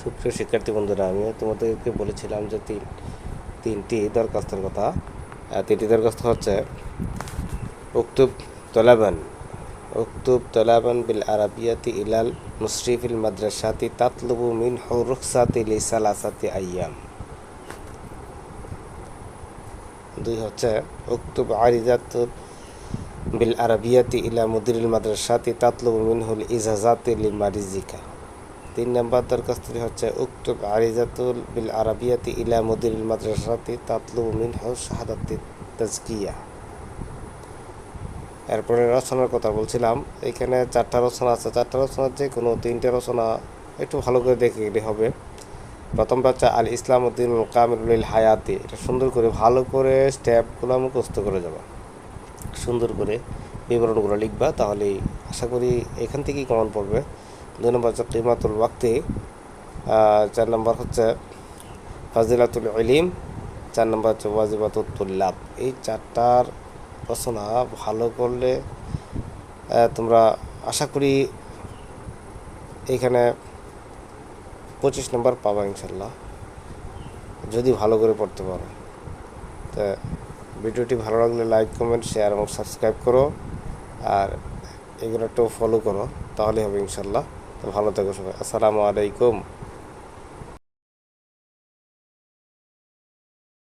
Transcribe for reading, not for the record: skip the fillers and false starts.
সুপ্রিয় শিক্ষার্থী বন্ধুরা, আমিও তোমাদেরকে বলেছিলাম যে তিনটি দরখাস্তের কথা। তিনটি দরখাস্ত হচ্ছে উক্তুব তলাবান উক্তুব তলাবান বিল আরাবিয়াতি ইলাল মুশরিফিল মাদ্রাসাতি তাতলুবু মিনহু রুখসাতি লিসালাসাতি আইয়াম। দুই হচ্ছে উক্তুব আরিজাতুল বিল আরাবিয়াতি ইলা মুদিরিল মাদ্রাসাতি তাতলুবু মিনহুল ইজাজাতি লিমারিজিকা। 3 নম্বর দরখাস্তটি হচ্ছে উক্তুব আরিজাতুল বিল আরাবিয়াতি ইলা মুদিরিল মাদ্রাসাতি তাতলুবু মিনহু শাহাদাতি তাজকিয়া। এরপরে রচনার কথা বলছিলাম, এখানে 4টা রচনা আছে। 4টা রচনার যে কোনো 3টে রচনা একটু ভালো করে দেখে গেলে হবে। প্রথমটা হচ্ছে আল ইসলাম উদ্দিন কামিলুল হায়াতি। এটা সুন্দর করে ভালো করে স্টেপগুলো মুখস্থ করে যাবা, সুন্দর করে বিবরণগুলো লিখবা, তাহলেই আশা করি এখান থেকেই কমন পড়বে। 2 নম্বর হচ্ছে কিমাতুল ওয়াক্তি। 4 নম্বর হচ্ছে ফাজিলাতুল ইলিম। 4 নম্বর হচ্ছে ওয়াজিবাতুত তুল্লাব। এই 4টার রচনা ভালো করলে তোমরা আশা করি এইখানে 25 নম্বর পাবা ইনশাল্লাহ, যদি ভালো করে পড়তে পারো। তো ভিডিওটি ভালো লাগলে লাইক, কমেন্ট, শেয়ার এবং সাবস্ক্রাইব করো, আর এগুলো একটু ফলো করো, তাহলে হবে ইনশাল্লাহ। তো ভালো থেকো সবাই। আসসালামু আলাইকুম।